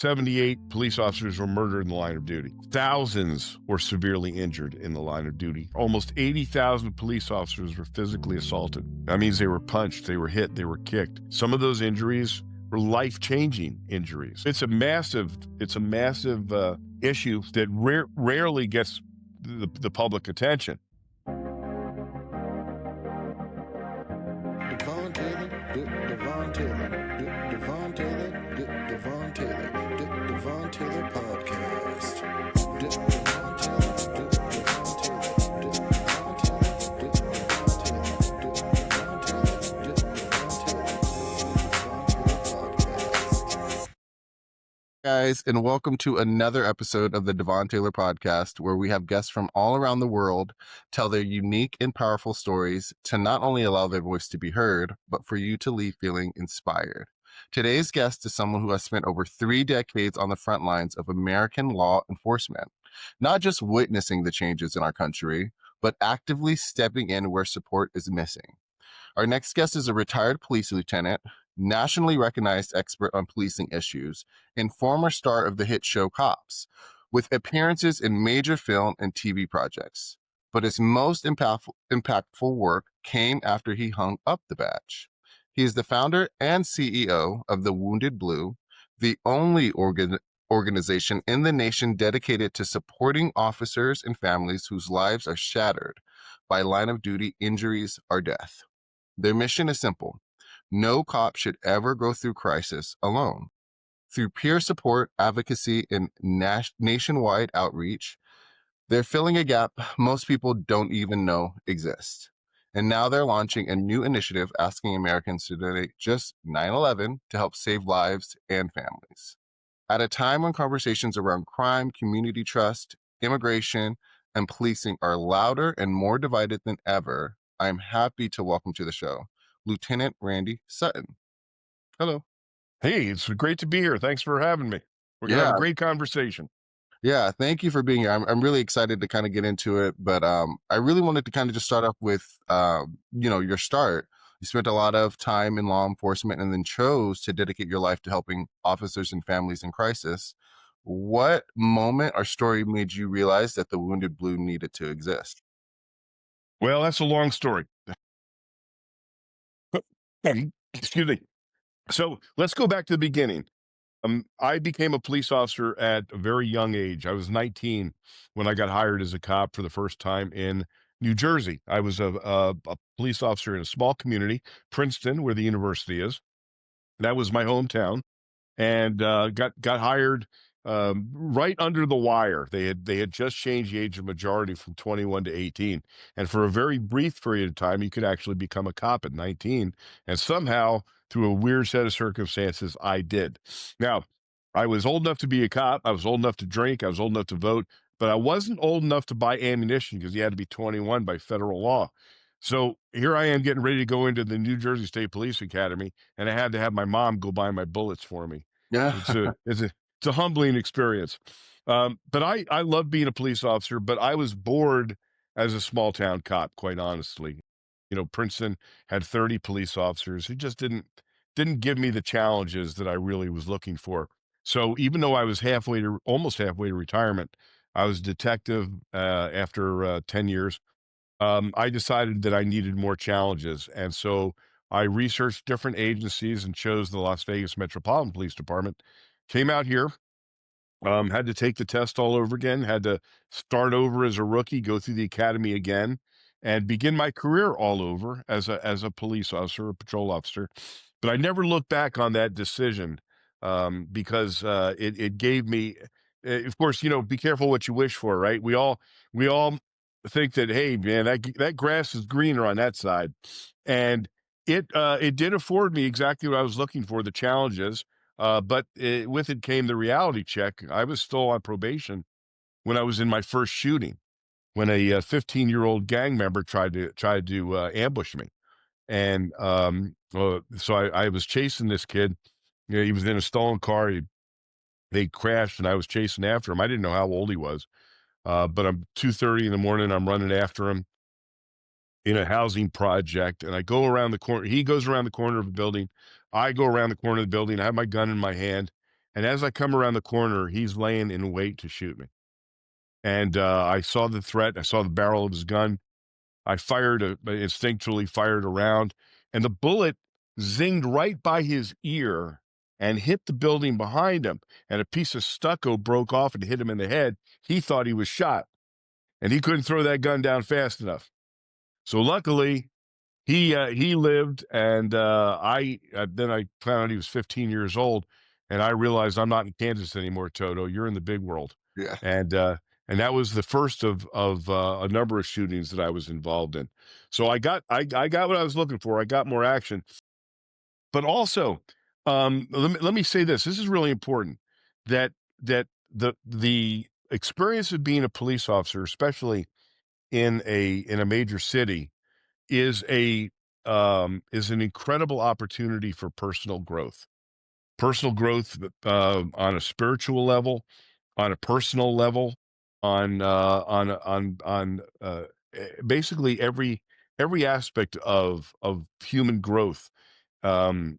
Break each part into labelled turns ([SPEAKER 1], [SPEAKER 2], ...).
[SPEAKER 1] 78 police officers were murdered in the line of duty. Thousands were severely injured in the line of duty. Almost 80,000 police officers were physically assaulted. That means they were punched, they were hit, they were kicked. Some of those injuries were life-changing injuries. It's a massive issue that rarely gets the public attention.
[SPEAKER 2] Devon Taylor, Devon Taylor, Devon Taylor, Devon Taylor, Devon Taylor podcast. Devon Taylor,
[SPEAKER 3] guys, and welcome to another episode of the Devon Taylor podcast, where we have guests from all around the world tell their unique and powerful stories to not only allow their voice to be heard, but for you to leave feeling inspired. Today's guest is someone who has spent over 3 decades on the front lines of American law enforcement, not just witnessing the changes in our country, but actively stepping in where support is missing. Our next guest is a retired police lieutenant, nationally recognized expert on policing issues, and former star of the hit show Cops, with appearances in major film and TV projects. But his most impactful work came after he hung up the badge. He is the founder and CEO of the Wounded Blue, the only organization in the nation dedicated to supporting officers and families whose lives are shattered by line of duty injuries or death. Their mission is simple. No cop should ever go through crisis alone. Through peer support, advocacy, and nationwide outreach, they're filling a gap most people don't even know exists. And now they're launching a new initiative asking Americans to donate just $9.11 to help save lives and families. At a time when conversations around crime, community trust, immigration, and policing are louder and more divided than ever, I'm happy to welcome to the show Lieutenant Randy Sutton. Hello.
[SPEAKER 1] Hey, it's great to be here. Thanks for having me. We're going to have a great conversation.
[SPEAKER 3] Yeah, thank you for being here. I'm really excited to kind of get into it, but I really wanted to kind of just start off with, your start. You spent a lot of time in law enforcement and then chose to dedicate your life to helping officers and families in crisis. What moment or story made you realize that the Wounded Blue needed to exist?
[SPEAKER 1] Well, that's a long story. Excuse me. So let's go back to the beginning. I became a police officer at a very young age. I was 19 when I got hired as a cop for the first time in New Jersey. I was a police officer in a small community, Princeton, where the university is. That was my hometown, and got hired right under the wire. They had just changed the age of majority from 21 to 18, and for a very brief period of time, you could actually become a cop at 19. And somehow, through a weird set of circumstances, I did. Now, I was old enough to be a cop. I was old enough to drink. I was old enough to vote, but I wasn't old enough to buy ammunition because you had to be 21 by federal law. So here I am getting ready to go into the New Jersey State Police Academy, and I had to have my mom go buy my bullets for me.
[SPEAKER 3] Yeah.
[SPEAKER 1] It's a humbling experience. But I love being a police officer, but I was bored as a small town cop, quite honestly. Princeton had 30 police officers who just didn't give me the challenges that I really was looking for. So even though I was almost halfway to retirement, I was a detective after 10 years. I decided that I needed more challenges. And so I researched different agencies and chose the Las Vegas Metropolitan Police Department. Came out here, had to take the test all over again, had to start over as a rookie, go through the academy again, and begin my career all over as a police officer, a patrol officer. But I never looked back on that decision because it gave me, of course, be careful what you wish for, right? We all think that, hey, man, that grass is greener on that side, and it did afford me exactly what I was looking for, the challenges. But with it came the reality check. I was still on probation when I was in my first shooting, when a 15-year-old gang member tried to ambush me, and so I was chasing this kid. He was in a stolen car. They crashed, and I was chasing after him. I didn't know how old he was, but I'm 2:30 in the morning. I'm running after him in a housing project, and I go around the corner. He goes around the corner of the building. I go around the corner of the building. I have my gun in my hand, And as I come around the corner, he's laying in wait to shoot me. And I saw the threat. I saw the barrel of his gun. I instinctually fired around, and the bullet zinged right by his ear and hit the building behind him. And a piece of stucco broke off and hit him in the head. He thought he was shot, and he couldn't throw that gun down fast enough. So luckily, he lived, and then I found out he was 15 years old, and I realized I'm not in Kansas anymore, Toto. You're in the big world,
[SPEAKER 3] Yeah.
[SPEAKER 1] and that was the first of a number of shootings that I was involved in. So I got what I was looking for. I got more action, but also, let me say this. This is really important that the experience of being a police officer, especially in a major city, is is an incredible opportunity for personal growth on a spiritual level, on a personal level, basically every aspect of human growth. Um,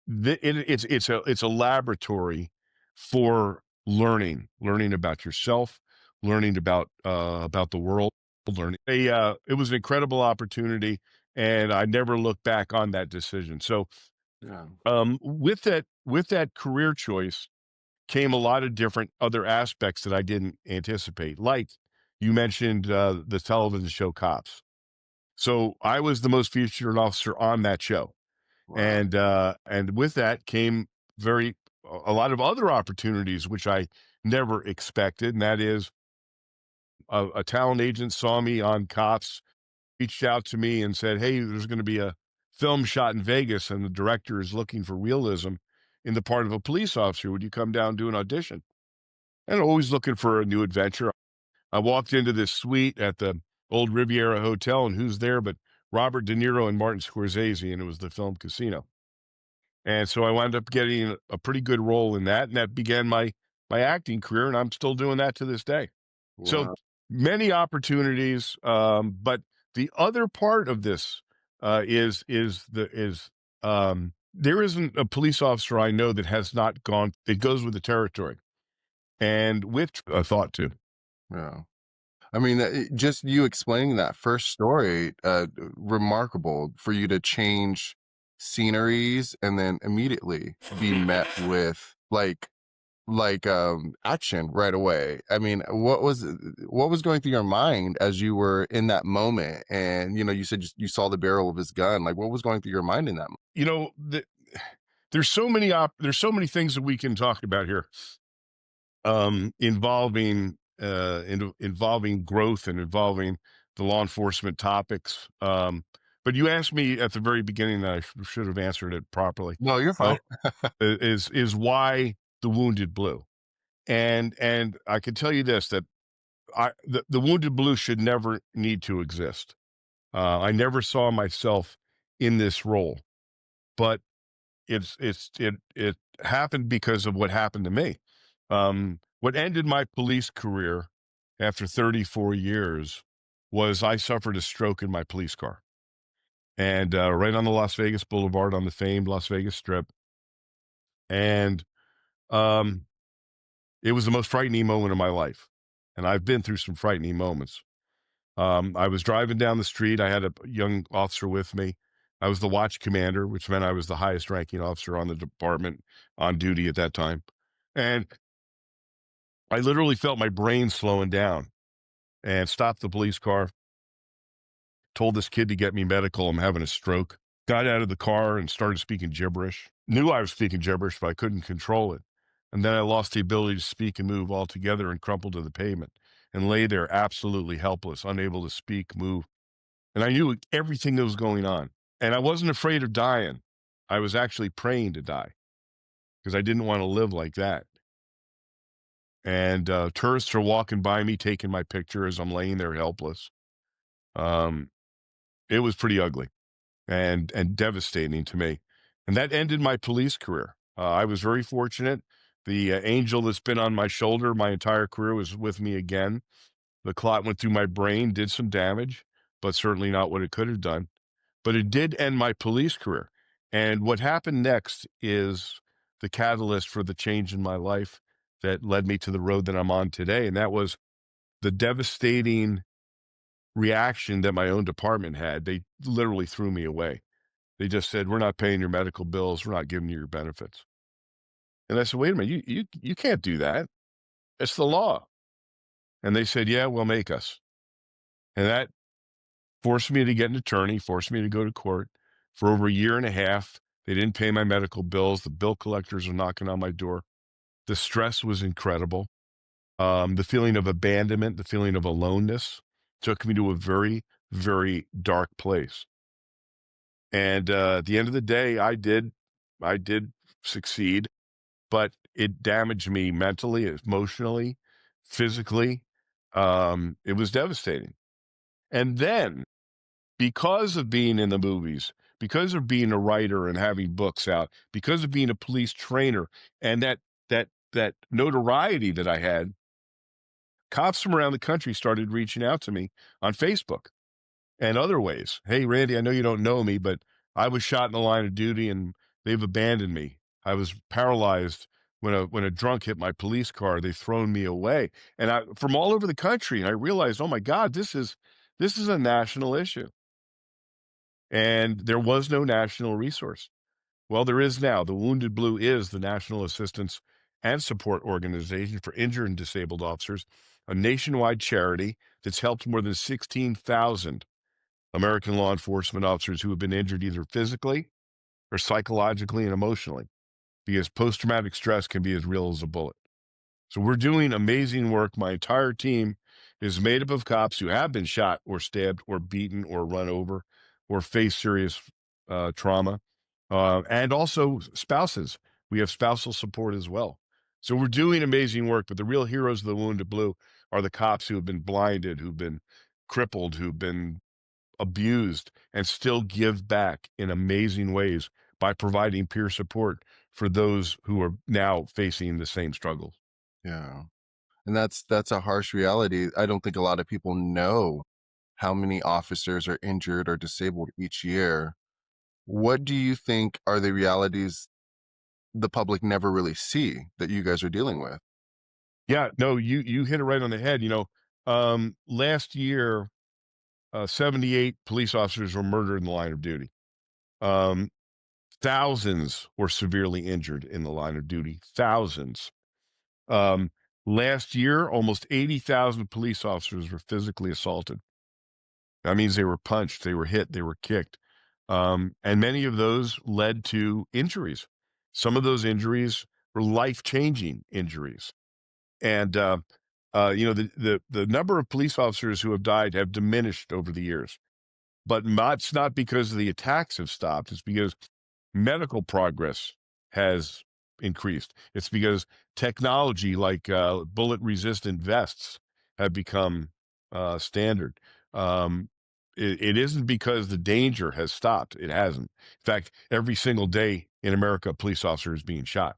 [SPEAKER 1] it's a laboratory for learning about yourself, learning about the world, learning. It was an incredible opportunity, and I never look back on that decision. So,
[SPEAKER 3] Yeah.
[SPEAKER 1] with that career choice came a lot of different other aspects that I didn't anticipate. Like you mentioned, the television show Cops. So I was the most featured officer on that show,
[SPEAKER 3] Wow.
[SPEAKER 1] and with that came very a lot of other opportunities which I never expected, and that is a talent agent saw me on Cops, reached out to me and said, "Hey, there's going to be a film shot in Vegas, and the director is looking for realism in the part of a police officer. Would you come down and do an audition?" And always looking for a new adventure. I walked into this suite at the old Riviera Hotel, and who's there but Robert De Niro and Martin Scorsese, and it was the film Casino. And so I wound up getting a pretty good role in that, and that began my acting career, and I'm still doing that to this day. So
[SPEAKER 3] Wow.
[SPEAKER 1] many opportunities, but the other part of this there isn't a police officer I know that has not gone. It goes with the territory, and with a thought too.
[SPEAKER 3] Yeah. I mean, just you explaining that first story, remarkable for you to change sceneries and then immediately be met with action right away. I mean, what was going through your mind as you were in that moment? And you said you saw the barrel of his gun. Like, what was going through your mind in that moment?
[SPEAKER 1] You know, there's so many things that we can talk about here, involving growth and involving the law enforcement topics. But you asked me at the very beginning that I should have answered it properly.
[SPEAKER 3] No, you're
[SPEAKER 1] Uh,
[SPEAKER 3] fine.
[SPEAKER 1] is why the Wounded Blue, and I can tell you this, that the Wounded Blue should never need to exist. I never saw myself in this role, but it happened because of what happened to me. What ended my police career after 34 years was I suffered a stroke in my police car, and right on the Las Vegas Boulevard on the famed Las Vegas Strip, and um, it was the most frightening moment of my life, and I've been through some frightening moments. I was driving down the street. I had a young officer with me. I was the watch commander, which meant I was the highest ranking officer on the department on duty at that time. And I literally felt my brain slowing down and stopped the police car, told this kid to get me medical. I'm having a stroke. Got out of the car and started speaking gibberish. Knew I was speaking gibberish, but I couldn't control it. And then I lost the ability to speak and move altogether and crumpled to the pavement and lay there absolutely helpless, unable to speak, move. And I knew everything that was going on. And I wasn't afraid of dying. I was actually praying to die because I didn't want to live like that. And tourists are walking by me, taking my picture as I'm laying there helpless. Um, it was pretty ugly and devastating to me. And that ended my police career. I was very fortunate. The angel that's been on my shoulder my entire career was with me again. The clot went through my brain, did some damage, but certainly not what it could have done. But it did end my police career. And what happened next is the catalyst for the change in my life that led me to the road that I'm on today. And that was the devastating reaction that my own department had. They literally threw me away. They just said, "We're not paying your medical bills. We're not giving you your benefits." And I said, "Wait a minute, you can't do that. It's the law." And they said, "Yeah, well, make us." And that forced me to get an attorney, forced me to go to court for over a year and a half. They didn't pay my medical bills. The bill collectors were knocking on my door. The stress was incredible. The feeling of abandonment, the feeling of aloneness took me to a very, very dark place. And at the end of the day, I did succeed, but it damaged me mentally, emotionally, physically. It was devastating. And then, because of being in the movies, because of being a writer and having books out, because of being a police trainer, and that notoriety that I had, cops from around the country started reaching out to me on Facebook and other ways. "Hey, Randy, I know you don't know me, but I was shot in the line of duty and they've abandoned me. I was paralyzed when a drunk hit my police car. They've thrown me away." And from all over the country. And I realized, oh my God, this is a national issue. And there was no national resource. Well, there is now. The Wounded Blue is the national assistance and support organization for injured and disabled officers, a nationwide charity that's helped more than 16,000 American law enforcement officers who have been injured either physically or psychologically and emotionally, because post-traumatic stress can be as real as a bullet. So we're doing amazing work. My entire team is made up of cops who have been shot or stabbed or beaten or run over or face serious trauma, and also spouses. We have spousal support as well. So we're doing amazing work, but the real heroes of the Wounded Blue are the cops who have been blinded, who've been crippled, who've been abused, and still give back in amazing ways by providing peer support for those who are now facing the same struggles.
[SPEAKER 3] Yeah. And that's a harsh reality. I don't think a lot of people know how many officers are injured or disabled each year. What do you think are the realities the public never really see that you guys are dealing with?
[SPEAKER 1] Yeah, no, you hit it right on the head. Last year, 78 police officers were murdered in the line of duty. Um, Thousands were severely injured in the line of duty. Thousands. Um, Last year, almost 80,000 police officers were physically assaulted. That means they were punched, they were hit, they were kicked. And many of those led to injuries. Some of those injuries were life-changing injuries. And the number of police officers who have died have diminished over the years, but it's not because the attacks have stopped. It's because medical progress has increased. It's because technology like bullet-resistant vests have become standard. Um, it isn't because the danger has stopped. It hasn't. In fact, every single day in America, a police officer is being shot.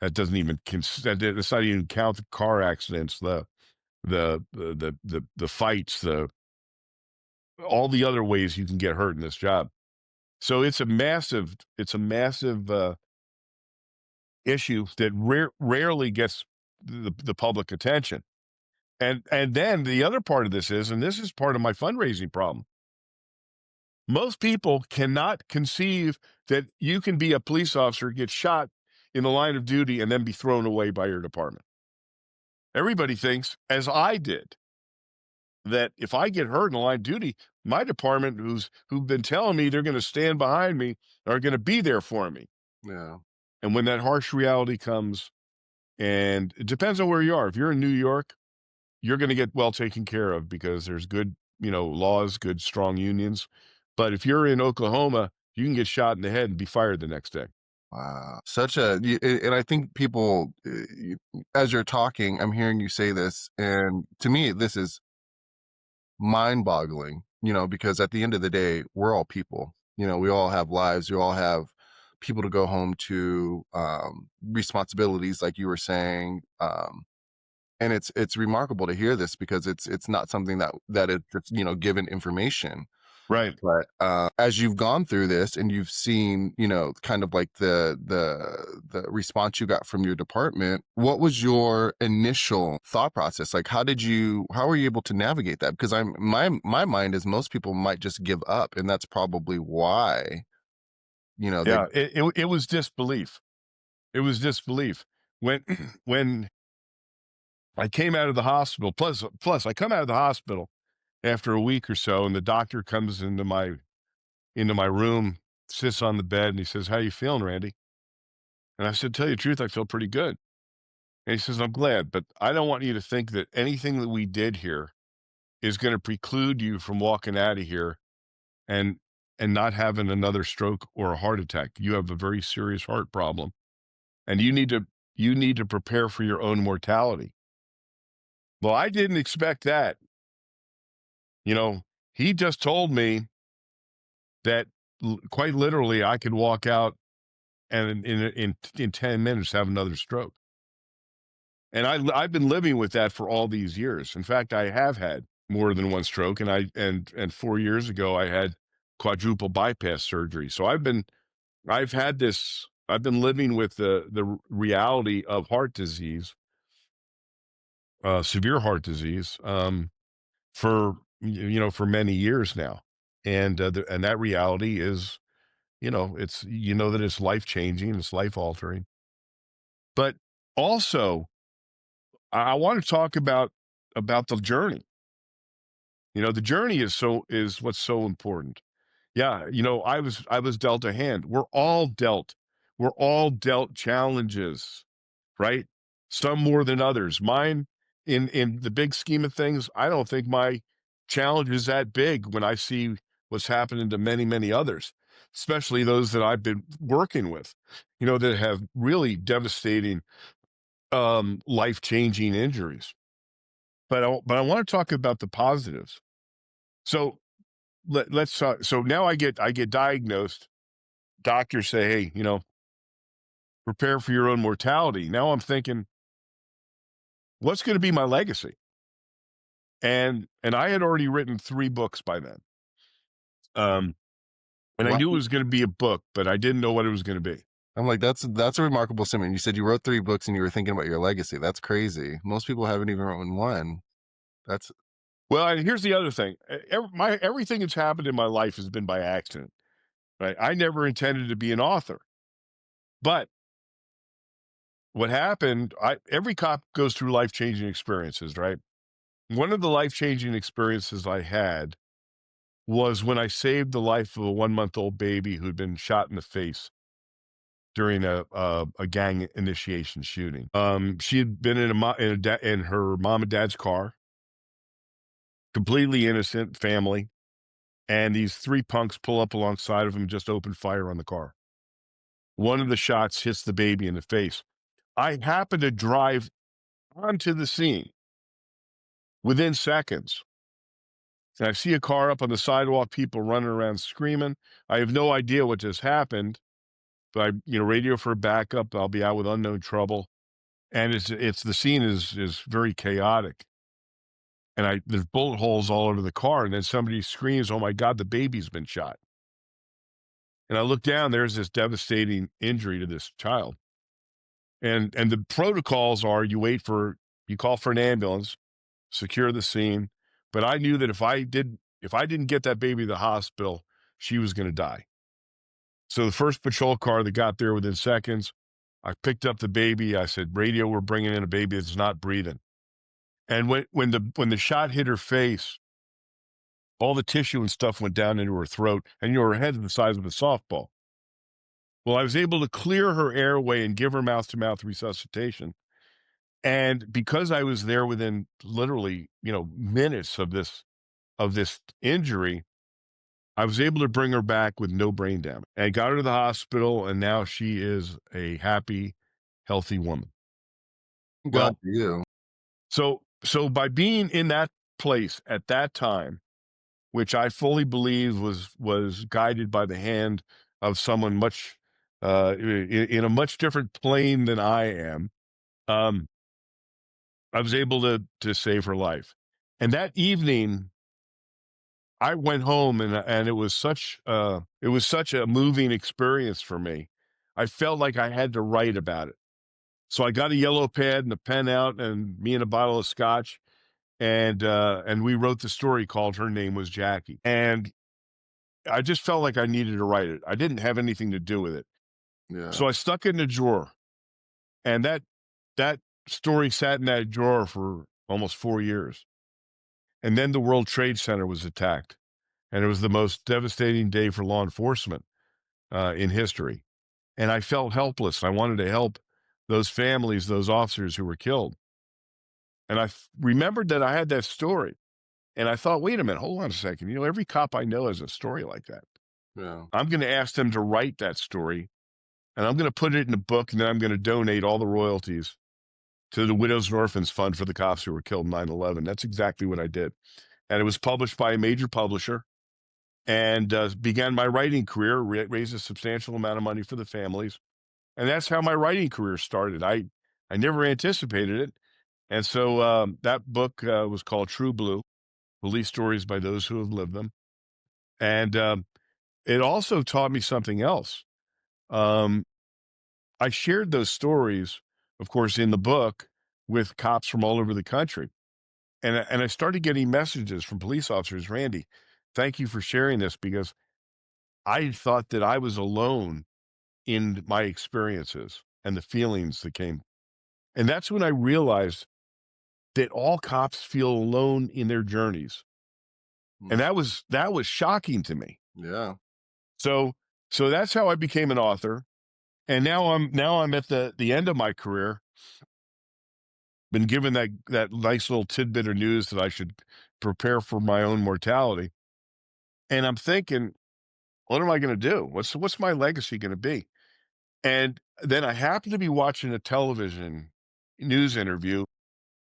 [SPEAKER 1] That doesn't even that's not even count the car accidents, the fights, all the other ways you can get hurt in this job. So it's a massive issue that rarely gets the public attention. And then the other part of this is, and this is part of my fundraising problem. Most people cannot conceive that you can be a police officer, get shot in the line of duty, and then be thrown away by your department. Everybody thinks, as I did, that if I get hurt in the line of duty, my department, who've been telling me they're going to stand behind me, are going to be there for me.
[SPEAKER 3] Yeah.
[SPEAKER 1] And when that harsh reality comes, and it depends on where you are. If you're in New York, you're going to get well taken care of because there's good, laws, good, strong unions. But if you're in Oklahoma, you can get shot in the head and be fired the next day.
[SPEAKER 3] Wow. And I think people, as you're talking, I'm hearing you say this, and to me, this is mind boggling, because at the end of the day, we're all people. We all have lives. We all have people to go home to, responsibilities, like you were saying. And it's remarkable to hear this because it's not something that is just, given information.
[SPEAKER 1] Right.
[SPEAKER 3] But as you've gone through this and you've seen, kind of like the response you got from your department, what was your initial thought process? Like, how were you able to navigate that? Because my mind is most people might just give up, and that's probably why, they.
[SPEAKER 1] Yeah. It was disbelief. It was disbelief when when I came out of the hospital. Plus, I come out of the hospital after a week or so, and the doctor comes into my room, sits on the bed, and he says, "How you feeling, Randy?" And I said, "Tell you the truth, I feel pretty good." And he says, "I'm glad, but I don't want you to think that anything that we did here is going to preclude you from walking out of here and not having another stroke or a heart attack. You have a very serious heart problem, and you need to prepare for your own mortality." Well, I didn't expect that. You know, he just told me that quite literally I could walk out and in 10 minutes have another stroke. And I've been living with that for all these years. In fact, I have had more than one stroke, and 4 years ago I had quadruple bypass surgery. So I've been living with the reality of heart disease, severe heart disease, for for many years now. And and that reality is, it's, that it's life changing, it's life altering. But also, I want to talk about the journey. The journey is what's so important. Yeah, I was dealt a hand. We're all dealt challenges, right? Some more than others. Mine, in the big scheme of things, I don't think my challenge is that big when I see what's happening to many, many others, especially those that I've been working with, that have really devastating, life-changing injuries. But I want to talk about the positives. So let's so now I get diagnosed. Doctors say, "Hey, prepare for your own mortality." Now I'm thinking, what's going to be my legacy? And I had already written 3 books by then. Um, and I
[SPEAKER 3] Wow.
[SPEAKER 1] knew it was going to be a book, but I didn't know what it was going to be.
[SPEAKER 3] I'm like, that's a remarkable statement. You said you wrote 3 books and you were thinking about your legacy. That's crazy. Most people haven't even written one. That's
[SPEAKER 1] Well, and here's the other thing: everything that's happened in my life has been by accident. Right? I never intended to be an author, but what happened? Every cop goes through life changing experiences, right? One of the life changing experiences I had was when I saved the life of a 1-month-old baby who'd been shot in the face during a gang initiation shooting. She had been in her mom and dad's car, completely innocent family, and these 3 punks pull up alongside of him, and just open fire on the car. One of the shots hits the baby in the face. I happen to drive onto the scene within seconds. And I see a car up on the sidewalk, people running around screaming. I have no idea what just happened, but radio for backup. I'll be out with unknown trouble. And it's the scene is very chaotic. And there's bullet holes all over the car. And then somebody screams, "Oh my God, the baby's been shot." And I look down, there's this devastating injury to this child. And the protocols are you call for an ambulance, secure the scene. But I knew that if I didn't get that baby to the hospital, she was going to die. So the first patrol car that got there within seconds, I picked up the baby. I said, "Radio, we're bringing in a baby that's not breathing." And when the shot hit her face, all the tissue and stuff went down into her throat, and her head's the size of a softball. Well, I was able to clear her airway and give her mouth-to-mouth resuscitation. And because I was there within literally, minutes of this injury, I was able to bring her back with no brain damage. I got her to the hospital, and now she is a happy, healthy woman.
[SPEAKER 3] God
[SPEAKER 1] Well,
[SPEAKER 3] for you.
[SPEAKER 1] so by being in that place at that time, which I fully believe was guided by the hand of someone much in a much different plane than I am, um, I was able to save her life. And that evening, I went home and it was such a moving experience for me. I felt like I had to write about it. So I got a yellow pad and a pen out, and me and a bottle of scotch, and we wrote the story called Her Name Was Jackie. And I just felt like I needed to write it. I didn't have anything to do with it.
[SPEAKER 3] Yeah.
[SPEAKER 1] So I stuck it in a drawer. And that story sat in that drawer for almost 4 years. And then the World Trade Center was attacked. And it was the most devastating day for law enforcement in history. And I felt helpless. I wanted to help those families, those officers who were killed. And remembered that I had that story. And I thought, wait a minute, hold on a second. You know, every cop I know has a story like that.
[SPEAKER 3] Yeah.
[SPEAKER 1] I'm going to ask them to write that story, and I'm going to put it in a book, and then I'm going to donate all the royalties to the Widows and Orphans Fund for the cops who were killed in 9/11. That's exactly what I did. And it was published by a major publisher, and began my writing career, raised a substantial amount of money for the families. And that's how my writing career started. I never anticipated it. And so that book was called True Blue, Police Stories by Those Who Have Lived Them. And it also taught me something else. Um, I shared those stories, of course, in the book with cops from all over the country. And I started getting messages from police officers, Randy, thank you for sharing this, because I thought that I was alone in my experiences and the feelings that came. And that's when I realized that all cops feel alone in their journeys. And
[SPEAKER 3] Mm.
[SPEAKER 1] that was shocking to me.
[SPEAKER 3] Yeah.
[SPEAKER 1] So that's how I became an author. And now I'm at the end of my career. Been given that nice little tidbit of news that I should prepare for my own mortality. And I'm thinking, what am I going to do? What's my legacy going to be? And then I happened to be watching a television news interview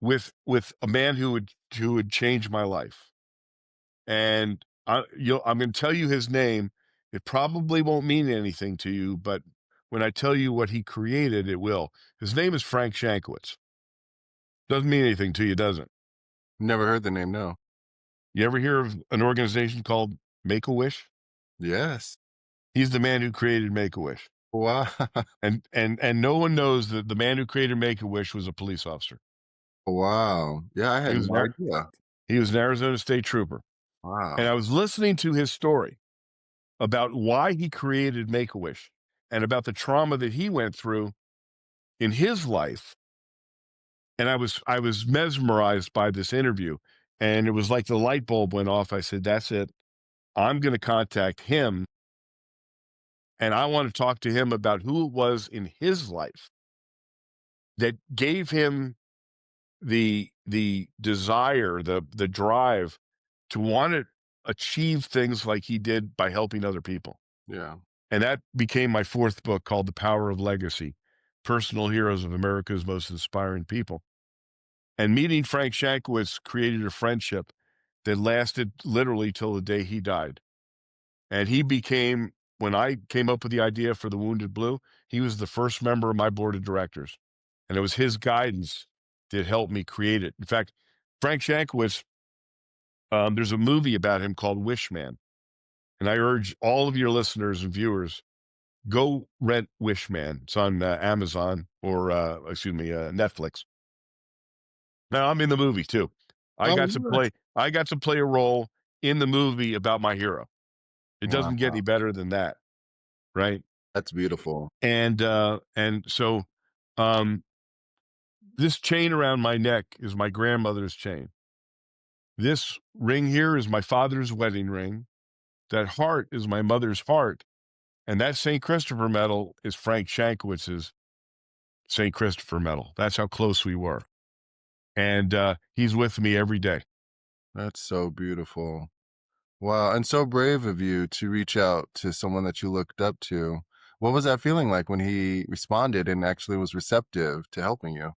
[SPEAKER 1] with a man who would change my life. And I'm going to tell you his name. It probably won't mean anything to you, but when I tell you what he created, it will. His name is Frank Shankowitz. Doesn't mean anything to you, does it?
[SPEAKER 3] Never heard the name, no.
[SPEAKER 1] You ever hear of an organization called Make-A-Wish?
[SPEAKER 3] Yes.
[SPEAKER 1] He's the man who created Make-A-Wish.
[SPEAKER 3] Wow.
[SPEAKER 1] And no one knows that the man who created Make-A-Wish was a police officer.
[SPEAKER 3] Wow. Yeah, I
[SPEAKER 1] He
[SPEAKER 3] had
[SPEAKER 1] was
[SPEAKER 3] no
[SPEAKER 1] an
[SPEAKER 3] idea.
[SPEAKER 1] he was an Arizona State Trooper. And
[SPEAKER 3] Wow.
[SPEAKER 1] I was listening to his story about why he created Make-A-Wish and about the trauma that he went through in his life. And I was mesmerized by this interview. And it was like the light bulb went off. I said, that's it. I'm going to contact him. And I want to talk to him about who it was in his life that gave him the desire, the drive to want to achieve things like he did by helping other people.
[SPEAKER 3] Yeah.
[SPEAKER 1] And that became my fourth book, called The Power of Legacy: Personal Heroes of America's Most Inspiring People. And meeting Frank Shankowitz created a friendship that lasted literally till the day he died. And he became, when I came up with the idea for the Wounded Blue, he was the first member of my board of directors. And it was his guidance that helped me create it. In fact, Frank Shankowitz, there's a movie about him called Wishman. And I urge all of your listeners and viewers, go rent Wishman. It's on Amazon or, Netflix. Now, I'm in the movie too. I
[SPEAKER 3] Oh,
[SPEAKER 1] got to
[SPEAKER 3] yeah.
[SPEAKER 1] play. I got to play a role in the movie about my hero. It doesn't get
[SPEAKER 3] Wow.
[SPEAKER 1] any better than that, right?
[SPEAKER 3] That's beautiful.
[SPEAKER 1] And so, um, this chain around my neck is my grandmother's chain. This ring here is my father's wedding ring. That heart is my mother's heart, and that St. Christopher medal is Frank Shankowitz's St. Christopher medal. That's how close we were, and he's with me every day.
[SPEAKER 3] That's so beautiful. Wow, and so brave of you to reach out to someone that you looked up to. What was that feeling like when he responded and actually was receptive to helping you?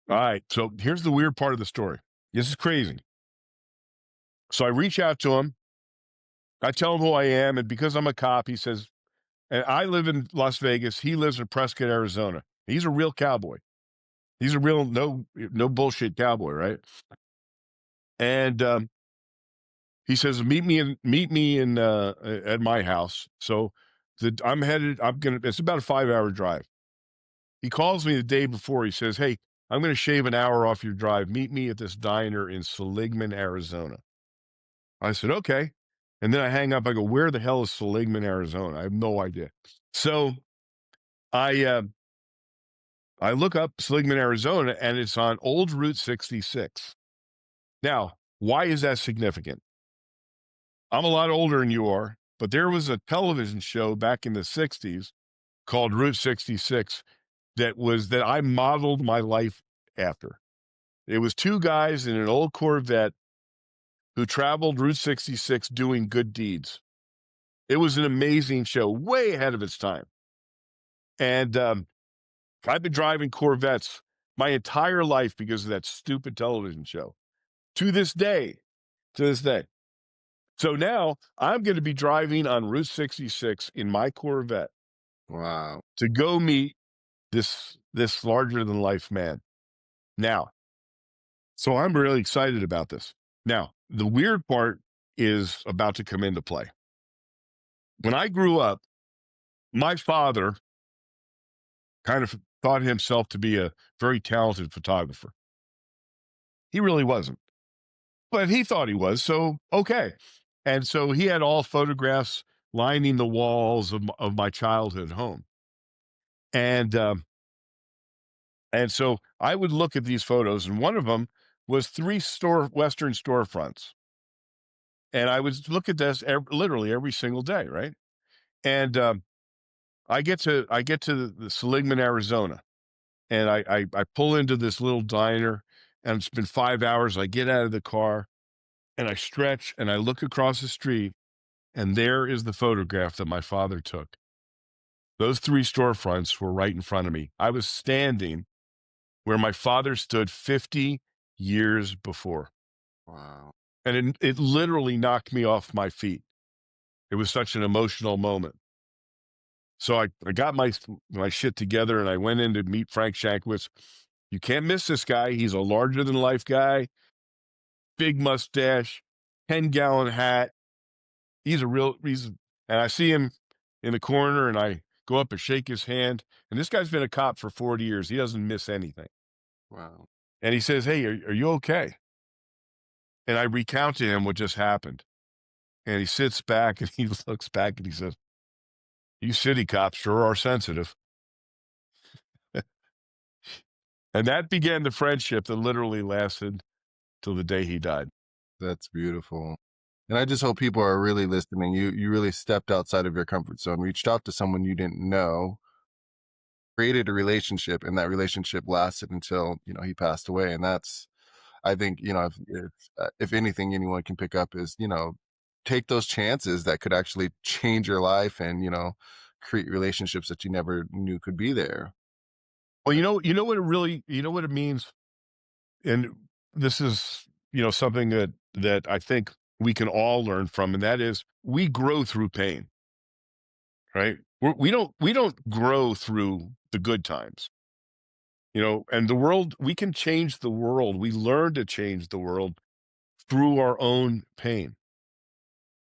[SPEAKER 1] All right, so here's the weird part of the story. This is crazy. So I reach out to him. I tell him who I am, and because I'm a cop, he says, and I live in Las Vegas. He lives in Prescott, Arizona. He's a real cowboy. He's a real no bullshit cowboy, right? And He says, meet me in at my house. So I'm headed, it's about a 5-hour drive. He calls me the day before. He says, hey, I'm going to shave an hour off your drive. Meet me at this diner in Seligman, Arizona. I said, okay. And then I hang up. I go, where the hell is Seligman, Arizona? I have no idea. So I I look up Seligman, Arizona, and it's on Old Route 66. Now, why is that significant? I'm a lot older than you are, but there was a television show back in the 60s called Route 66 that I modeled my life after. It was two guys in an old Corvette who traveled Route 66 doing good deeds. It was an amazing show, way ahead of its time. And I've been driving Corvettes my entire life because of that stupid television show. To this day. So now I'm going to be driving on Route 66 in my Corvette
[SPEAKER 3] Wow.
[SPEAKER 1] to go meet this larger than life man. Now, so I'm really excited about this. Now, the weird part is about to come into play. When I grew up, my father kind of thought himself to be a very talented photographer. He really wasn't, but he thought he was. So, okay. And so he had all photographs lining the walls of my childhood home. And so I would look at these photos, and one of them was 3 Western storefronts. And I would look at this literally every single day, right? And I get to the Seligman, Arizona, and I pull into this little diner, and it's been 5 hours. I get out of the car, and I stretch, and I look across the street, and there is the photograph that my father took. Those 3 storefronts were right in front of me. I was standing where my father stood 50 years before.
[SPEAKER 3] Wow.
[SPEAKER 1] And it literally knocked me off my feet. It was such an emotional moment. So I got my shit together, and I went in to meet Frank Shankowitz. You can't miss this guy. He's a larger than life guy, big mustache, 10-gallon hat. And I see him in the corner, and I go up and shake his hand. And this guy's been a cop for 40 years. He doesn't miss anything.
[SPEAKER 3] Wow.
[SPEAKER 1] And he says, hey, are you okay? And I recount to him what just happened. And he sits back and he looks back and he says, you city cops sure are sensitive. And that began the friendship that literally lasted till the day he died.
[SPEAKER 3] That's beautiful. And I just hope people are really listening. You really stepped outside of your comfort zone, reached out to someone you didn't know, created a relationship, and that relationship lasted until, he passed away. And that's, I think, if anything anyone can pick up is, take those chances that could actually change your life and, create relationships that you never knew could be there.
[SPEAKER 1] Well, you know what it means? And this is, something that I think we can all learn from, and that is we grow through pain, right? We don't grow through the good times, and the world, we can change the world. We learn to change the world through our own pain.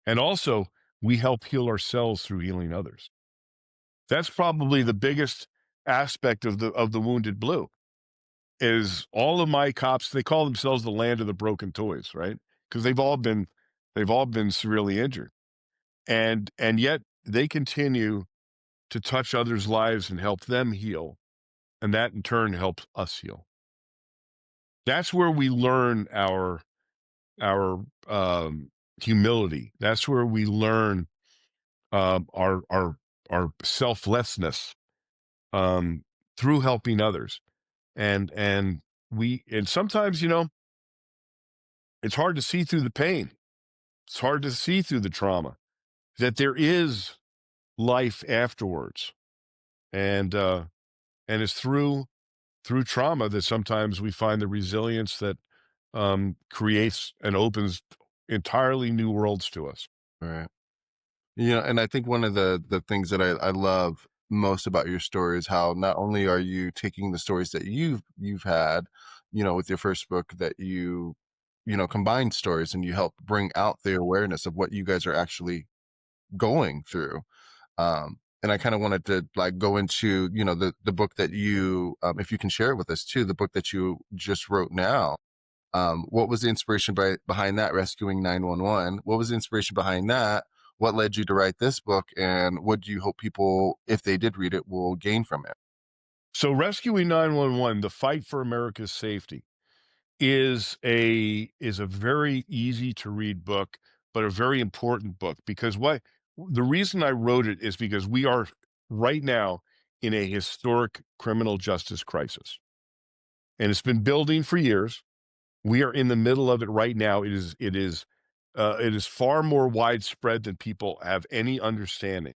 [SPEAKER 1] And also we help heal ourselves through healing others. That's probably the biggest aspect of the Wounded Blue. Is all of my cops, they call themselves the land of the broken toys, right? Because they've all been severely injured. And yet they continue to touch others' lives and help them heal. And that in turn helps us heal. That's where we learn our humility. That's where we learn our selflessness through helping others. And sometimes, it's hard to see through the pain. It's hard to see through the trauma, that there is life afterwards. And it's through trauma that sometimes we find the resilience that creates and opens entirely new worlds to us.
[SPEAKER 3] Right. And I think one of the things that I love most about your story is how not only are you taking the stories that you've had, with your first book that you combined stories, and you help bring out the awareness of what you guys are actually going through. And I kind of wanted to like go into, the book that you, if you can share it with us too, the book that you just wrote now. What was the inspiration behind that, Rescuing 911? What was the inspiration behind that? What led you to write this book? And what do you hope people, if they did read it, will gain from it?
[SPEAKER 1] So, Rescuing 911, the fight for America's safety, is a very easy to read book, but a very important book, because the reason I wrote it is because we are right now in a historic criminal justice crisis, and it's been building for years. We are in the middle of it right now. It is far more widespread than people have any understanding.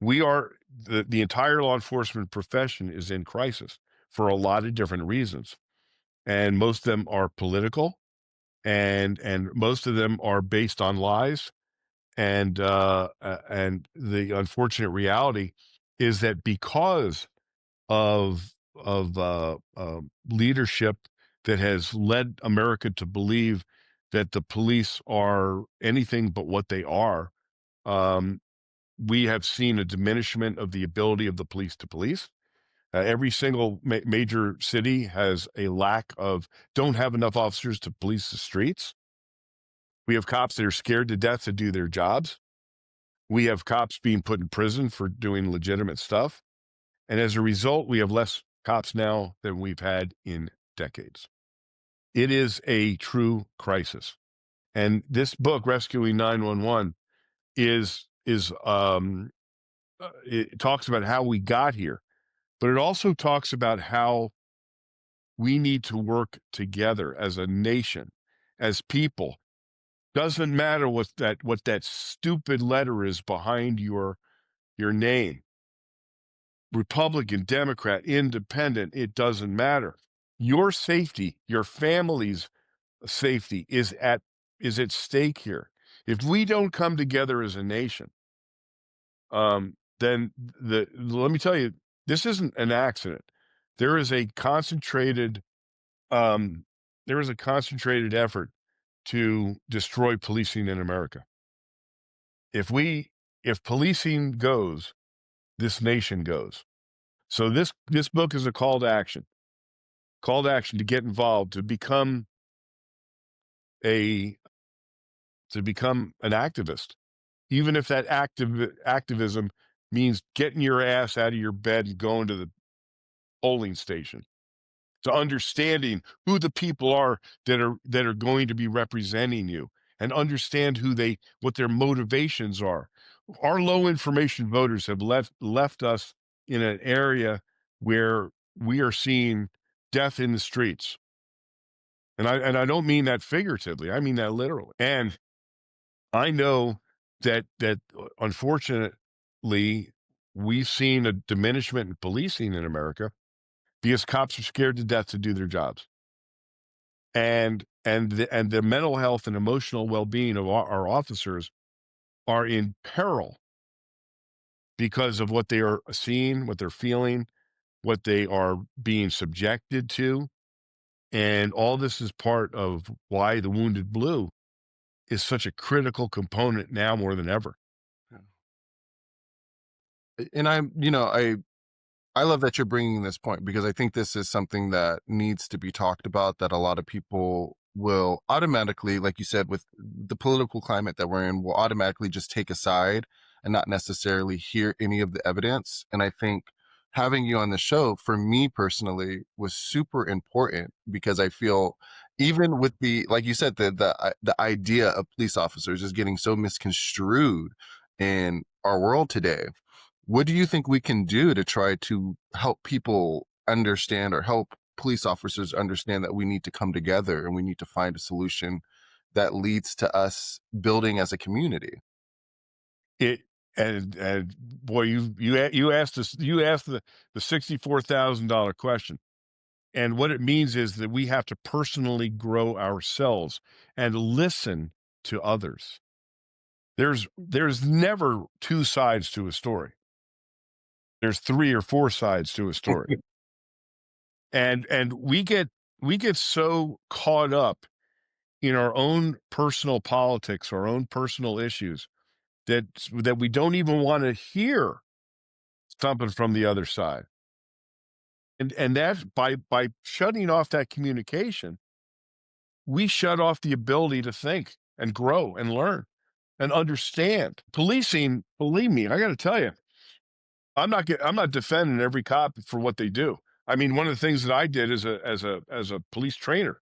[SPEAKER 1] The entire law enforcement profession is in crisis for a lot of different reasons, and most of them are political, and most of them are based on lies. And the unfortunate reality is that because of leadership that has led America to believe that the police are anything but what they are, um, we have seen a diminishment of the ability of the police to police. Every single major city has a lack of, don't have enough officers to police the streets. We have cops that are scared to death to do their jobs. We have cops being put in prison for doing legitimate stuff. And as a result, we have less cops now than we've had in decades. It is a true crisis. And this book, Rescuing 911, it talks about how we got here, but it also talks about how we need to work together as a nation, as people. Doesn't matter what that stupid letter is behind your name. Republican, Democrat, Independent, it doesn't matter. Your safety, your family's safety is at stake here. If we don't come together as a nation, then let me tell you, this isn't an accident. There is a concentrated um, effort to destroy policing in America. If policing goes, this nation goes. So this book is a call to action to get involved, a to become an activist, even if that activism means getting your ass out of your bed and going to the polling station, to understanding who the people are that are going to be representing you, and understand what their motivations are. Our low information voters have left us in an area where we are seeing death in the streets. And I don't mean that figuratively. I mean that literally. And I know that unfortunately we've seen a diminishment in policing in America because cops are scared to death to do their jobs. And the mental health and emotional well-being of our officers are in peril because of what they are seeing, what they're feeling, what they are being subjected to. And all this is part of why the Wounded Blue is such a critical component now more than ever.
[SPEAKER 3] And I love that you're bringing this point, because I think this is something that needs to be talked about, that a lot of people will automatically, like you said, with the political climate that we're in, will automatically just take a side and not necessarily hear any of the evidence. And I think having you on the show, for me personally, was super important, because I feel, even with the, like you said, the idea of police officers is getting so misconstrued in our world today. What do you think we can do to try to help people understand, or help police officers understand, that we need to come together and we need to find a solution that leads to us building as a community?
[SPEAKER 1] It and boy, you asked us, you asked the $64,000 question. And what it means is that we have to personally grow ourselves and listen to others. There's never two sides to a story. There's three or four sides to a story. And we get so caught up in our own personal politics, our own personal issues that we don't even want to hear something from the other side. And that's by shutting off that communication, we shut off the ability to think and grow and learn and understand. Policing, believe me, I got to tell you, I'm not defending every cop for what they do. I mean, one of the things that I did as a police trainer,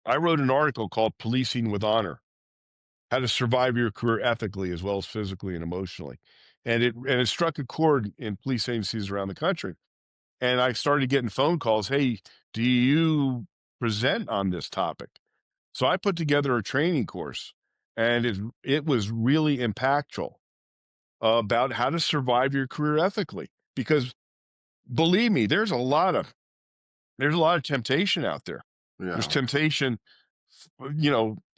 [SPEAKER 1] I wrote an article called "Policing with Honor: How to Survive Your Career Ethically as well as physically and emotionally," and it struck a chord in police agencies around the country. And I started getting phone calls. Hey, do you present on this topic? So I put together a training course, and it was really impactful about how to survive your career ethically. Because believe me, there's a lot of temptation out there. There's
[SPEAKER 3] Yeah.
[SPEAKER 1] temptation,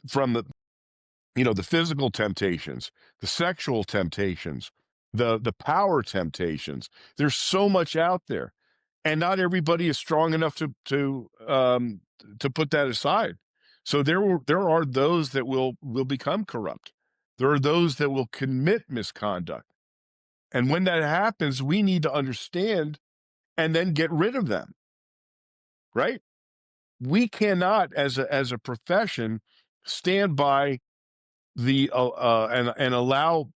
[SPEAKER 1] from the physical temptations, the sexual temptations, the power temptations. There's so much out there, and not everybody is strong enough to put that aside. So there are those that will become corrupt. There are those that will commit misconduct, and when that happens, we need to understand and then get rid of them. Right? We cannot, as a profession, stand by and allow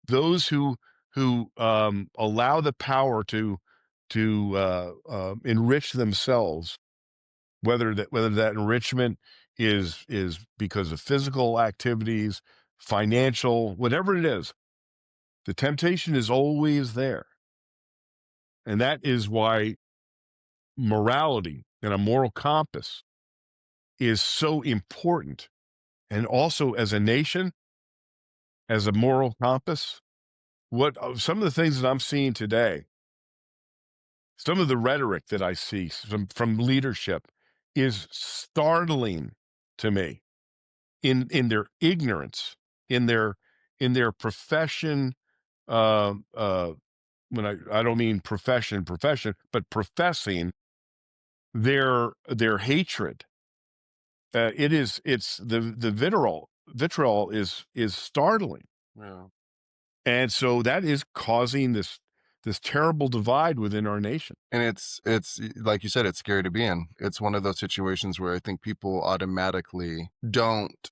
[SPEAKER 1] those who allow the power to enrich themselves, whether that enrichment is because of physical activities, financial, whatever it is, the temptation is always there. And that is why morality and a moral compass is so important. And also, as a nation, as a moral compass, some of the things that I'm seeing today, some of the rhetoric that I see from leadership is startling to me in their ignorance, in their profession. Uh, uh, when I don't mean profession, but professing their hatred. It's the vitriol is startling.
[SPEAKER 3] Yeah.
[SPEAKER 1] And so that is causing this terrible divide within our nation.
[SPEAKER 3] And it's like you said, it's scary to be in. It's one of those situations where I think people automatically don't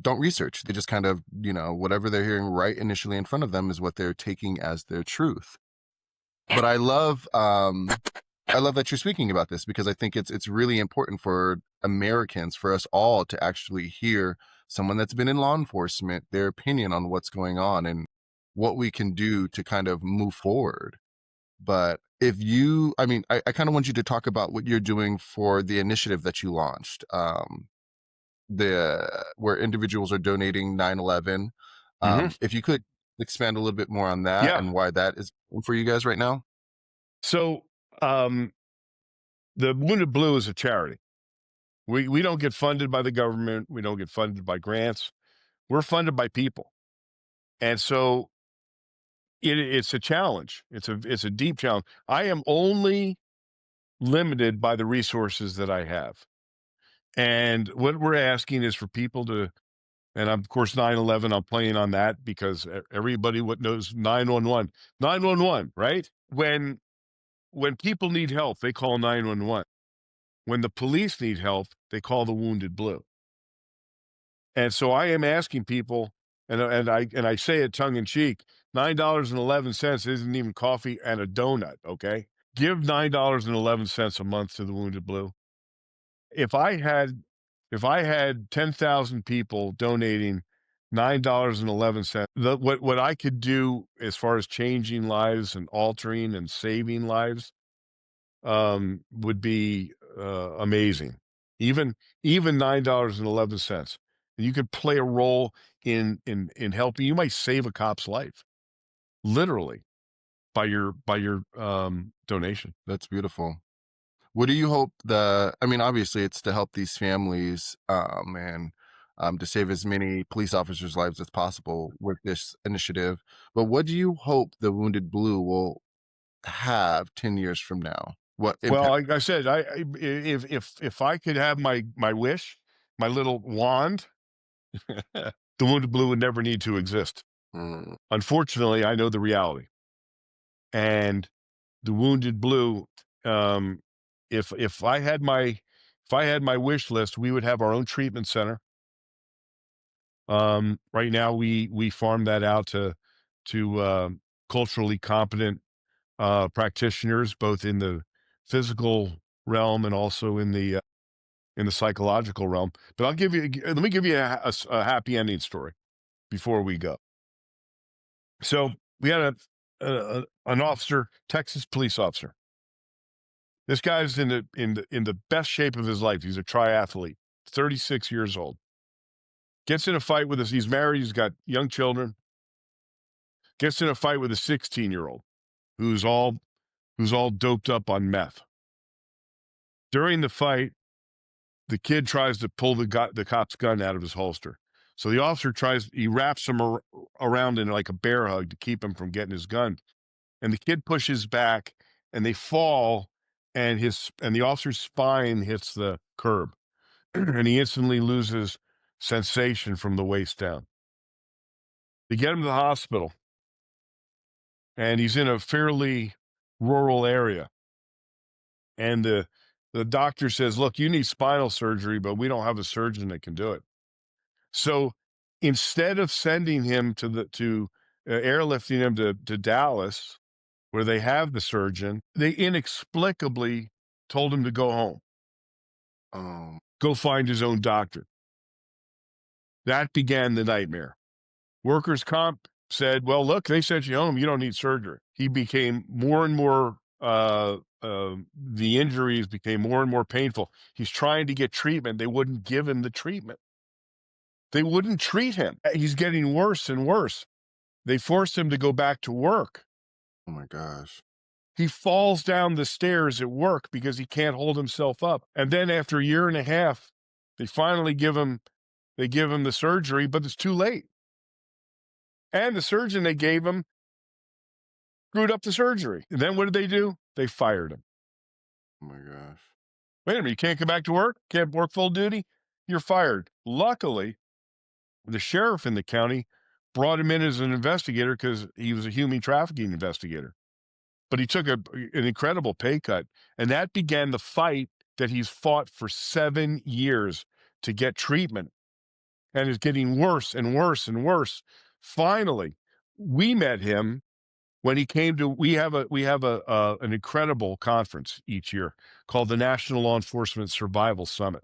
[SPEAKER 3] research. They just kind of, whatever they're hearing right initially in front of them is what they're taking as their truth. But I love that you're speaking about this, because I think it's really important for Americans, for us all, to actually hear someone that's been in law enforcement, their opinion on what's going on and what we can do to kind of move forward. But I kind of want you to talk about what you're doing for the initiative that you launched, where individuals are donating 9/11.
[SPEAKER 1] Mhm.
[SPEAKER 3] If you could expand a little bit more on that
[SPEAKER 1] Yeah.
[SPEAKER 3] and why that is for you guys right now.
[SPEAKER 1] So, the Wounded Blue is a charity. We don't get funded by the government. We don't get funded by grants. We're funded by people. And so it's a challenge. It's a deep challenge. I am only limited by the resources that I have. And what we're asking is for people to, and of course, 9/11, I'm playing on that because everybody what knows 911, 911, right? When people need help, they call 911. When the police need help, they call the Wounded Blue. And so I am asking people, and I say it tongue in cheek, $9.11 isn't even coffee and a donut. Okay, give $9.11 a month to the Wounded Blue. If I had 10,000 people donating $9.11, what I could do as far as changing lives and altering and saving lives would be amazing. Even $9.11, you could play a role in helping. You might save a cop's life, literally, by your donation.
[SPEAKER 3] That's beautiful. What do you hope obviously it's to help these families, and to save as many police officers' lives as possible with this initiative. But what do you hope the Wounded Blue will have 10 years from now? What
[SPEAKER 1] Well,
[SPEAKER 3] impact?
[SPEAKER 1] like I said, if I could have my wish, my little wand, the Wounded Blue would never need to exist.
[SPEAKER 3] Mm,
[SPEAKER 1] Unfortunately, I know the reality, and the Wounded Blue. Um, if I had my wish list, we would have our own treatment center. Right now, we farm that out to culturally competent practitioners, both in the physical realm and also in the psychological realm. But let me give you a happy ending story before we go. So we had an officer, Texas police officer. This guy's in the best shape of his life. He's a triathlete, 36 years old. Gets in a fight with us. He's married. He's got young children. Gets in a fight with a 16-year-old who's all doped up on meth. During the fight, the kid tries to pull the cop's gun out of his holster. So the officer he wraps him around in like a bear hug to keep him from getting his gun. And the kid pushes back and they fall, and the officer's spine hits the curb and he instantly loses sensation from the waist down. They get him to the hospital, and he's in a fairly rural area. And the doctor says, look, you need spinal surgery, but we don't have a surgeon that can do it. So instead of sending him to airlifting him to Dallas, where they have the surgeon, they inexplicably told him to go home,
[SPEAKER 3] um,
[SPEAKER 1] go find his own doctor. That began the nightmare. Workers' comp said, well, look, they sent you home. You don't need surgery. He became more and more, the injuries became more and more painful. He's trying to get treatment. They wouldn't give him the treatment. They wouldn't treat him. He's getting worse and worse. They forced him to go back to work.
[SPEAKER 3] oh my gosh.
[SPEAKER 1] He falls down the stairs at work because he can't hold himself up. And then after a year and a half, they finally give him the surgery, but it's too late. And the surgeon they gave him screwed up the surgery. And then what did they do? They fired him.
[SPEAKER 3] Oh my gosh.
[SPEAKER 1] Wait a minute, you can't come back to work? Can't work full duty? You're fired. Luckily, the sheriff in the county brought him in as an investigator because he was a human trafficking investigator. But he took an incredible pay cut, and that began the fight that he's fought for 7 years to get treatment, and is getting worse and worse and worse. Finally, we met him when he came to. We have an incredible conference each year called the National Law Enforcement Survival Summit.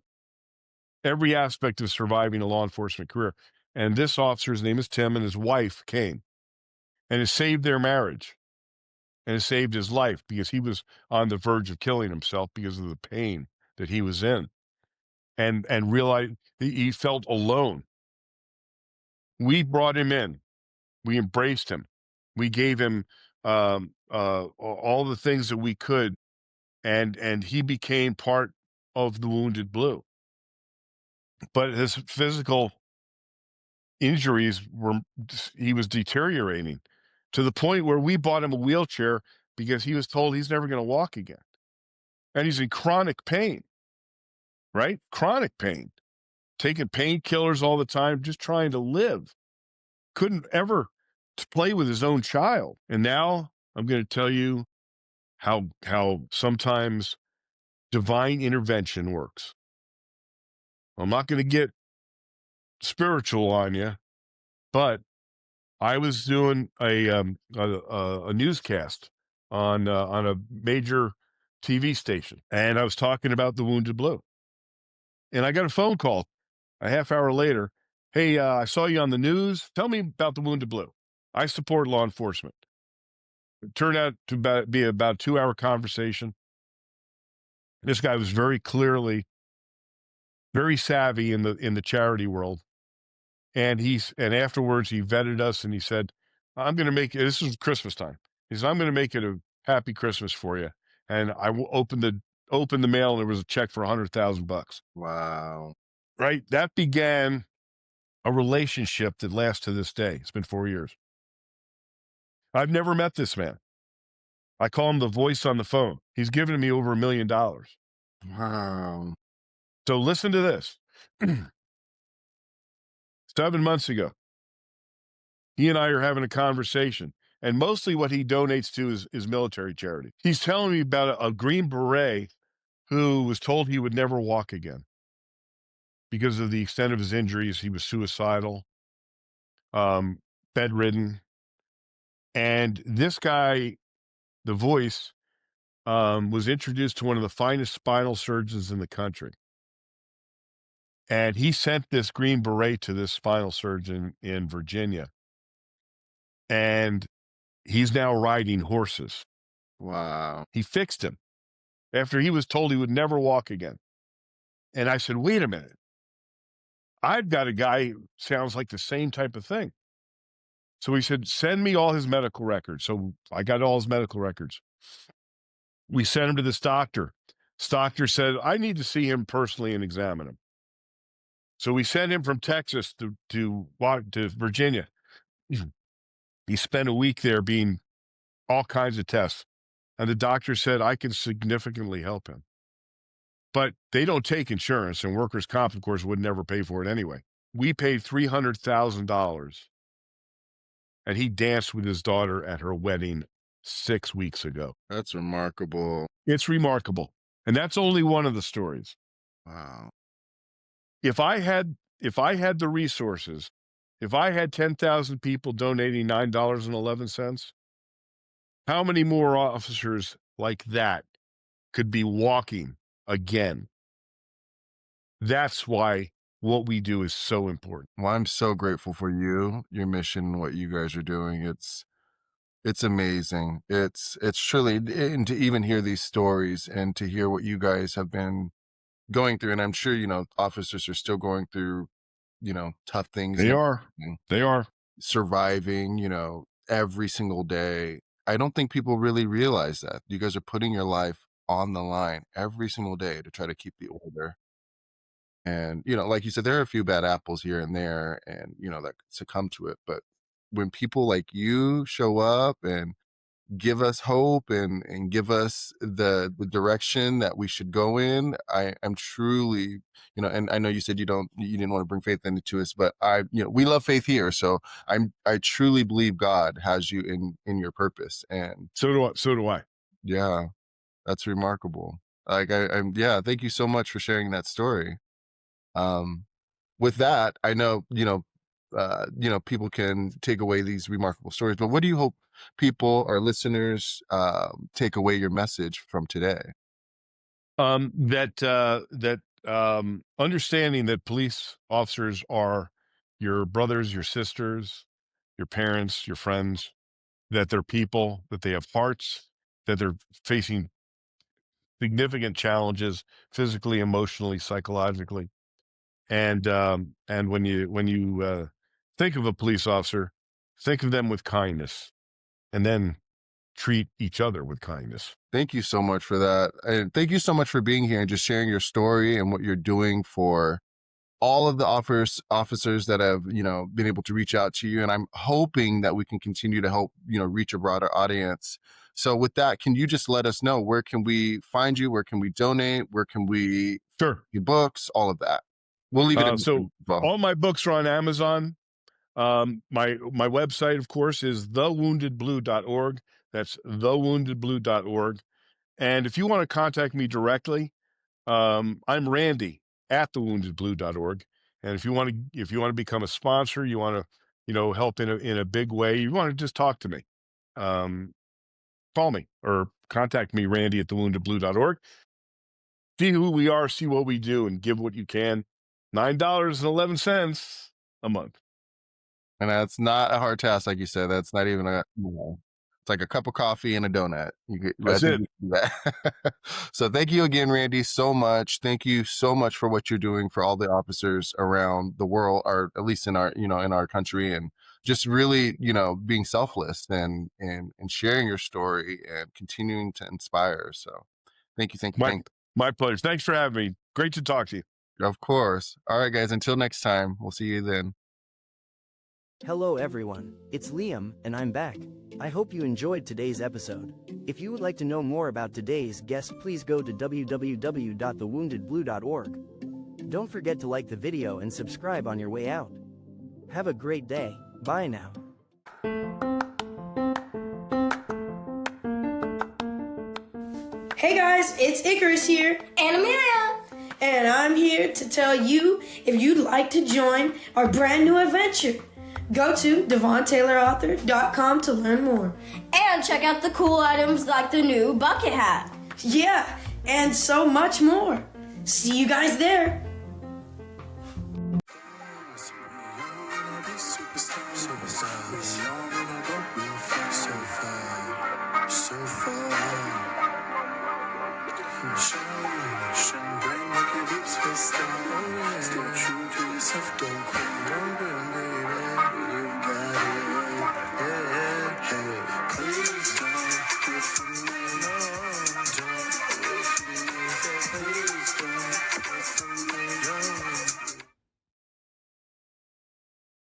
[SPEAKER 1] Every aspect of surviving a law enforcement career, and this officer's name is Tim, and his wife came, and it saved their marriage. And it saved his life because he was on the verge of killing himself because of the pain that he was in, and realized he felt alone. We brought him in. We embraced him. We gave him all the things that we could, and he became part of the Wounded Blue. But his physical injuries he was deteriorating to the point where we bought him a wheelchair because he was told he's never going to walk again. And he's in chronic pain, right? Chronic pain, taking painkillers all the time, just trying to live. Couldn't ever play with his own child. And now I'm going to tell you how sometimes divine intervention works. I'm not going to get spiritual on you, but I was doing a newscast on a major TV station, and I was talking about the Wounded Blue. And I got a phone call a half hour later. Hey, I saw you on the news. Tell me about the Wounded Blue. I support law enforcement. It turned out to be about a 2-hour conversation. This guy was very clearly very savvy in the charity world. And afterwards he vetted us and he said, I'm going to make it, this was Christmas time. He said, I'm going to make it a happy Christmas for you. And I will open the mail, and there was a check for $100,000.
[SPEAKER 3] Wow.
[SPEAKER 1] Right. That began a relationship that lasts to this day. It's been 4 years. I've never met this man. I call him the voice on the phone. He's given me over $1 million.
[SPEAKER 3] Wow.
[SPEAKER 1] So listen to this. 7 months ago, he and I are having a conversation, and mostly what he donates to is military charity. He's telling me about a Green Beret who was told he would never walk again because of the extent of his injuries. He was suicidal, um, bedridden. And this guy, the voice, was introduced to one of the finest spinal surgeons in the country. And he sent this Green Beret to this spinal surgeon in Virginia. And he's now riding horses.
[SPEAKER 3] Wow.
[SPEAKER 1] He fixed him after he was told he would never walk again. And I said, wait a minute. I've got a guy who sounds like the same type of thing. So he said, send me all his medical records. So I got all his medical records. We sent him to this doctor. This doctor said, I need to see him personally and examine him. So we sent him from Texas to Virginia. He spent a week there being all kinds of tests. And the doctor said, I can significantly help him. But they don't take insurance, and workers' comp, of course, would never pay for it anyway. We paid $300,000, and he danced with his daughter at her wedding 6 weeks ago.
[SPEAKER 3] That's remarkable.
[SPEAKER 1] It's remarkable. And that's only one of the stories.
[SPEAKER 3] Wow.
[SPEAKER 1] If I had the resources, if I had 10,000 people donating $9.11, how many more officers like that could be walking again? That's why what we do is so important.
[SPEAKER 3] Well, I'm so grateful for you, your mission, what you guys are doing. It's amazing. It's truly, and to even hear these stories and to hear what you guys have been going through. And I'm sure, officers are still going through, tough things.
[SPEAKER 1] They
[SPEAKER 3] and
[SPEAKER 1] are.
[SPEAKER 3] everything,
[SPEAKER 1] They are.
[SPEAKER 3] surviving, every single day. I don't think people really realize that you guys are putting your life on the line every single day to try to keep the order. And, like you said, there are a few bad apples here and there and, that succumb to it. But when people like you show up and give us hope and give us the direction that we should go in, I am truly, and I know you said you didn't want to bring faith into us, but we love faith here. So I truly believe God has you in your purpose. And
[SPEAKER 1] So do I.
[SPEAKER 3] yeah, that's remarkable. Like yeah, thank you so much for sharing that story. With that, I know, people can take away these remarkable stories, but what do you hope people, our listeners, take away your message from today?
[SPEAKER 1] Understanding that police officers are your brothers, your sisters, your parents, your friends, that they're people, that they have hearts, that they're facing significant challenges physically, emotionally, psychologically. And when you think of a police officer, think of them with kindness, and then treat each other with kindness.
[SPEAKER 3] Thank you so much for that. And thank you so much for being here and just sharing your story and what you're doing for all of the officers that have, been able to reach out to you. And I'm hoping that we can continue to help, reach a broader audience. So with that, can you just let us know, where can we find you? Where can we donate? Where can we
[SPEAKER 1] Sure.
[SPEAKER 3] get books? All of that. We'll leave it in
[SPEAKER 1] So all my books are on Amazon. My website, of course, is thewoundedblue.org. That's thewoundedblue.org. And if you want to contact me directly, I'm Randy at thewoundedblue.org. And if you want to become a sponsor, you want to, help in a big way, you want to just talk to me, call me or contact me, Randy at thewoundedblue.org. See who we are, see what we do, and give what you can. $9.11 a month.
[SPEAKER 3] And that's not a hard task, like you said. That's not even it's like a cup of coffee and a donut.
[SPEAKER 1] That's it.
[SPEAKER 3] So thank you again, Randy, so much. Thank you so much for what you're doing for all the officers around the world, or at least in our, in our country, and just really, being selfless and sharing your story and continuing to inspire. So thank you.
[SPEAKER 1] My pleasure. Thanks for having me. Great to talk to you.
[SPEAKER 3] Of course. All right, guys, until next time, we'll see you then.
[SPEAKER 4] Hello everyone, it's Liam, and I'm back. I hope you enjoyed today's episode. If you would like to know more about today's guest, please go to www.thewoundedblue.org. Don't forget to like the video and subscribe on your way out. Have a great day. Bye now.
[SPEAKER 5] Hey guys, it's Icarus here.
[SPEAKER 6] And Amelia.
[SPEAKER 5] And I'm here to tell you if you'd like to join our brand new adventure. Go to DevonTaylorAuthor.com to learn more.
[SPEAKER 6] And check out the cool items like the new bucket hat.
[SPEAKER 5] Yeah, and so much more. See you guys there.
[SPEAKER 2] So far.